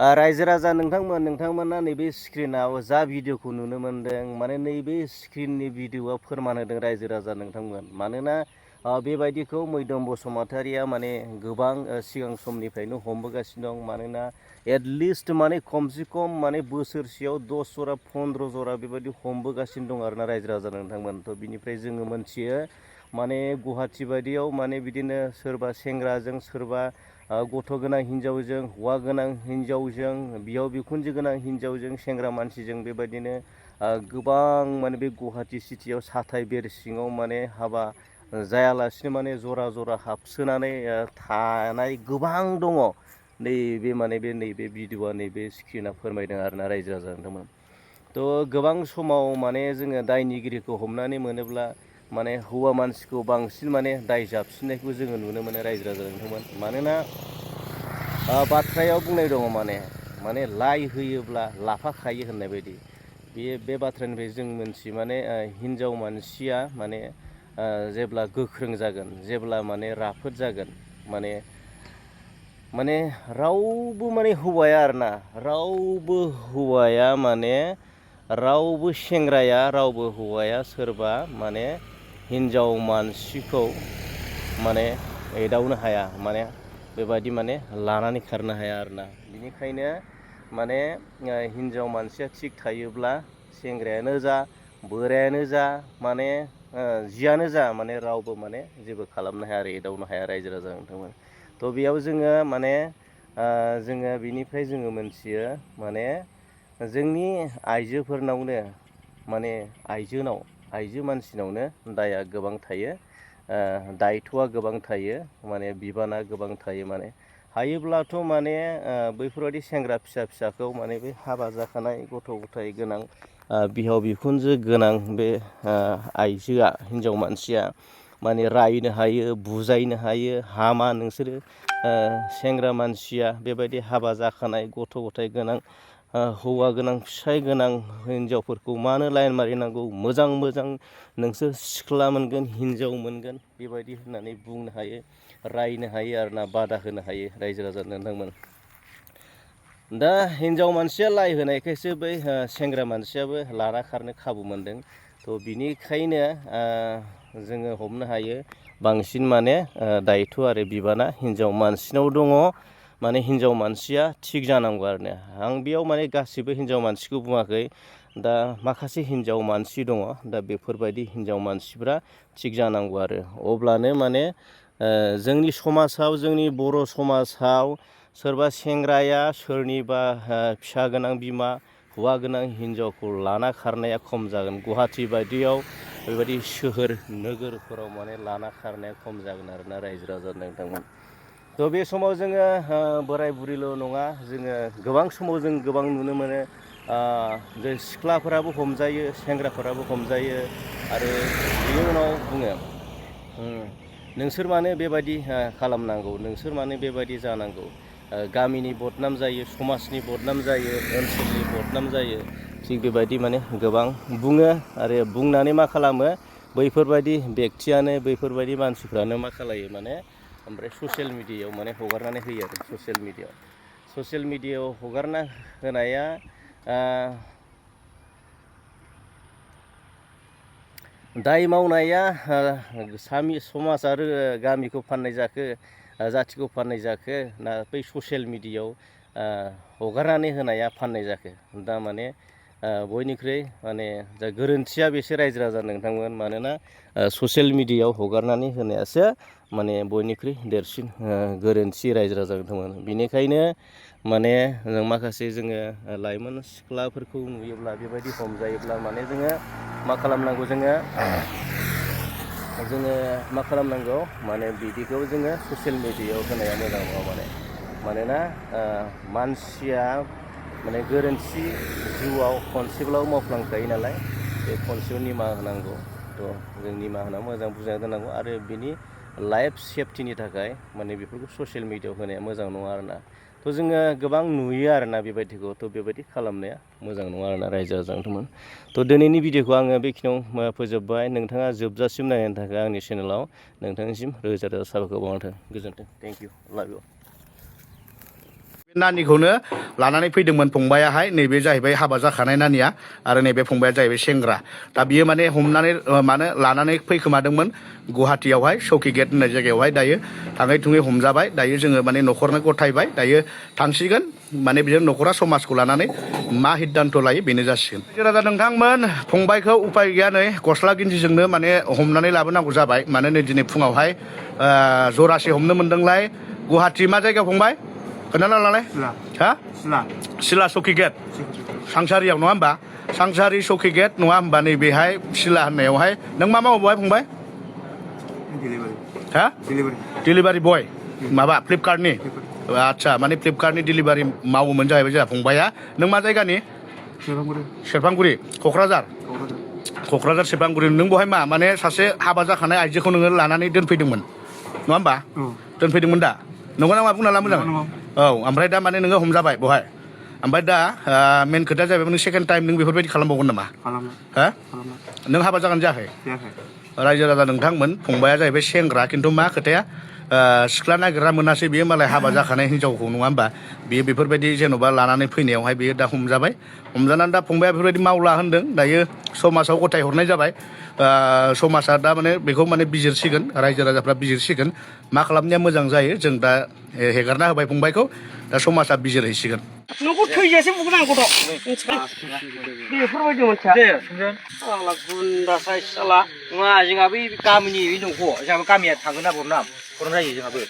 रायजो राजा नोंथांमोना नैबे स्क्रिनाव जा भिडिअखौ नुनो मोनदों माने नैबे स्क्रिननि भिडिअआ फोरमान होदों रायजो राजा नोंथांमोन। मानोना बेबायदिखौ मैदम बसुमतारिया माने गोबां सिगां समनिफ्रायनो हमबोगासिनो दं। मानोना एटलिस्ट माने खमसे खम माने बोसोरसेयाव 10 जरा 15 जरा बेबायदि हमबोगासिनो दं आरोना रायजो राजा नोंथांमोन। थ' बिनिफ्राय जोङो मोनथियो माने गुवाहाटि बायदियाव माने बिदिनो सोरबा सेंग्राजों सोरबा गथ' गोनां हिन्जावजों हौवा गोनां हिन्जावजों बिहाव बिखुनजो गोनां हिन्जावजों सेंग्रा मानसिजों बेबायदिनो गोबां माने बे गुवाहाटि सिटियाव साथाय बेर सिङाव माने हाबा जायालासिनो माने जरा जरा हाबसोनानै थानाय गोबां दङ। नैबे भिडिअआ नैबे स्क्रिना फोरमायदों आरोना रायजो राजा नोंथांमोन। थ' गोबां समाव माने जोङो दायनिगिरिखौ हमनानै मोनोब्ला माने हौवा मानसिखौ बांसिन माने दाय जाबसिननायखौ जोङो नुनो मोनो रायजो राजा नोंथांमोन। मानोना बाथ्रायाव बुंनाय दङ माने लाइ होयोब्ला लाफा खायो होननाय बायदि बे बाथ्रानिफ्राय जों मोनथियो माने हिन्जाव मानसिया माने जेब्ला गोख्रों जागोन जेब्ला माने राफोद जागोन माने रावबो माने हौवाया आरोना रावबो हौवाया माने रावबो सेंग्राया रावबो हौवाया सोरबा माने हिन्जाव मानसिखौ माने एदावनो हाया माने बेबायदि माने लानानै खारनो हाया आरोना। बिनिखायनो माने हिन्जाव मानसिया थिग थायोब्ला सेंग्रायानो जा बोरायानो जा माने जियानो जा माने रावबो माने जेबो खालामनो हाया आरो एदावनो हाया रायजो राजा नोंथांमोन। थ' बेयाव जोङो माने जोङो बिनिफ्राय जोङो मोनथियो माने जोंनि आइजोफोरनावनो माने आइजो मानसिनावनो दाया गोबां थायो, दायथ'आ गोबां थायो, माने बिबाना गोबां थायो। माने हायोब्लाथ' माने बैफोरबायदि सेंग्रा फिसाखौ माने बे हाबा जाखानाय गथ' गथाय गोनां बिहाव बिखुनजो गोनां बे आइजोआ हिन्जाव मानसिया माने रायनो हायो, बुजायनो हायो, हामा नोंसोरो सेंग्रा मानसिया बेबायदि हाबा जाखानाय गथ' गथाय गोनां हौवा गोनां फिसाय गोनां हिन्जावफोरखौ मानो लाइन मारिनांगौ, मोजां नोंसोर सिख्ला मोनगोन हिन्जाव मोनगोन बेबायदि होननानै बुंनो हायो, रायनो हायो आरोना, बादा होनो हायो रायजो राजा नोंथांमोन। दा हिन्जाव मानसिया लाइ होनायखायसो बै सेंग्रा मानसियाबो लाना खारनो खाबु मोनदों। थ' बिनिखायनो जोङो हमनो हायो बांसिन माने दायथ' आरो बिबाना हिन्जाव मानसिनाव दङ। माने हिन्जाव मानसिया थिग जानांगौ आरो आं बेयाव माने गासिबो हिन्जाव मानसिखौ बुङाखै, दा माखासे हिन्जाव मानसि दङ, दा बेफोरबायदि हिन्जाव मानसिफ्रा थिग जानांगौ आरो अब्लानो माने जोंनि समाजाव जोंनि बर' समाजाव सोरबा सेंग्राया सोरनिबा फिसा गोनां बिमा हौवा गोनां हिन्जावखौ लाना खारनाया खम जागोन। गुवाहाटि बायदियाव बेबायदि सोहोर नोगोरफोराव माने लाना खारनाया खम जागोन आरोना रायजो राजा नोंथांमोन। थ' बे समाव जोङो बोराय बुरैल' नङा, जोङो गोबां समाव जों गोबां नुनो मोनो जे सिख्लाफोराबो हमजायो, सेंग्राफोराबो हमजायो आरो बिनि उनाव बुङो नोंसोर मानो बेबायदि खालामनांगौ, नोंसोर मानो बेबायदि जानांगौ, गामिनि बदनाम जायो, समाजनि बदनाम जायो, ओनसोलनि बदनाम जायो, थिग बेबायदि माने गोबां बुङो आरो बुंनानै मा खालामो बैफोरबायदि बेक्तियानो बैफोरबायदि मानसिफ्रानो मा खालायो माने ओमफ्राय ससियेल मिडियायाव माने हगारनानै होयो आरो ससियेल मिडियायाव हगारना होनाया दाय मावनाया समाज आरो गामिखौ फाननाय जाखो, जाथिखौ फाननाय जाखो ना बै ससियेल मिडियायाव हगारनानै होनाया फाननाय जाखो। दा माने बयनिख्रुइ माने जा गोरोन्थिया बेसो रायजो राजा नोंथांमोन। मानोना ससियेल मिडियायाव हगारनानै होनायासो माने बयनिख्रुइ देरसिन गोरोन्थि रायजो राजा नोंथांमोन। बिनिखायनो माने माखासे जोङो लाइमोन सिख्लाफोरखौ नुयोब्ला बेबायदि हमजायोब्ला माने जोङो मा खालामनांगौ, जोङो मा खालामनांगौ माने बिदिखौ जोङो ससियेल मिडियायाव होनाया मोजां नङा। मानोना मानसिया माने गोरोन्थि जिउआव खनसेब्लाबो मावफ्लांखायो नालाय, बे खनसेयाव निमाहा होनांगौ। थ' जों निमाहा होनानै मोजां बुजायना दोननांगौ आरो बिनि लाइफ सेफटिनि थाखाय माने बेफोरखौ ससियेल मिडियायाव होनाया मोजां नङा आरोना। थ' जोङो गोबां नुयो आरोना बेबायदिखौ, थ' बेबायदि खालामनाया मोजां नङा आरोना रायजो राजा नोंथांमोन। थ' दिनैनि भिडिअखौ आङो बेखिनियाव फोजोबबाय। नोंथाङा जोबजासिम नायनायनि थाखाय आंनि चेनेलाव नोंथांनिसिम रोजा रोजा साबायखर बावहरनाय थाबाय। गोजोन्थों, थेंक इउ, लाभ इउ। नानिखौनो लानानै फैदोंमोन फंबायाहाय नैबे जाहैबाय हाबा जाखानाय नानिया आरो नैबे फंबाया जाहैबाय सेंग्रा दा बियो माने हमनानै माने लानानै फैखोमादोंमोन गुवाहाटियावहाय सौकि गेट होननाय जायगायावहाय दायो थाङै थुङै हमजाबाय दायो जोङो माने न'खरनो गथायबाय दायो थांसिगोन माने बिजों न'खरा समाजखौ लानानै मा हिद्दान्त लायो बेनो जासिगोन राजा नोंथांमोन फंबायखौ उपाय गैया नै गस्ला गिन्जिजोंनो माने हमनानै लाबोनांगौ जाबाय माने नै दिनै फुङावहाय जरासे हमनो मोनदोंलाय गुवाहाटि मा जायगायाव फंबाय खोनाला लालाय हा सिला सौकि गेट सांसारियाव नङा होमबा सांसारि सौकि गेट नङा होमबा नैबेहाय सिला होननायावहाय नों मा मावो बहाय फंबाय हा डिलिभारि बय माबा फ्लिपकार्टनि आदसा माने फ्लिपकार्टनि डिलिभारि मावोमोन जाहैबाय जोंहा फंबाया नों मा जायगानि सेरफांगुरि क'क्राझार सेरफांगुरि नों बहाय मा माने सासे हाबा जाखानाय आइजोखौ नोङो लानानै दोनफैदोंमोन नङा होमबा दोनफैदोंमोन दा नंगौ ना मा बुंना ला मोजां औ ओमफ्राय दा माने नोङो हमजाबाय बहाय ओमफ्राय दा मेन खोथाया जाहैबाय नों सेकेन्ड टाइम नों बेफोरबायदि खालामबावगोन नामा हा नों हाबा जागोन जायाखै रायजो राजा नोंथांमोन फंबाया जाहैबाय सेंग्रा खिन्थु मा खोथाया सिख्ला नागिरना मोनासै बियो मालाय हाबा जाखानाय हिनजावखौ नङा होमबा बियो बेफोरबायदि जेन'बा लानानै फैनायावहाय बियो दा हमजाबाय हमजानानै दा फंबाया बेफोरबायदि मावला होनदों दायो समाजाव गथाय हरनाय जाबाय समाजा दा माने बेखौ माने बिजिरसिगोन रायजो राजाफ्रा बिजिरसिगोन मा खालामनाया मोजां जायो जों दा हेगारना होबाय फंबायखौ दा समाजा बिजिरहैसिगोन नोंखौ थैजासे बुगोन आं गथ' बेफोरबायदि मोनथिया आंला गुन्दासाय साला नङा जोंहा बै गामिनि न'खौ जोंहाबो गामिया थांगोन ना बरनाम जायो जोंहाबो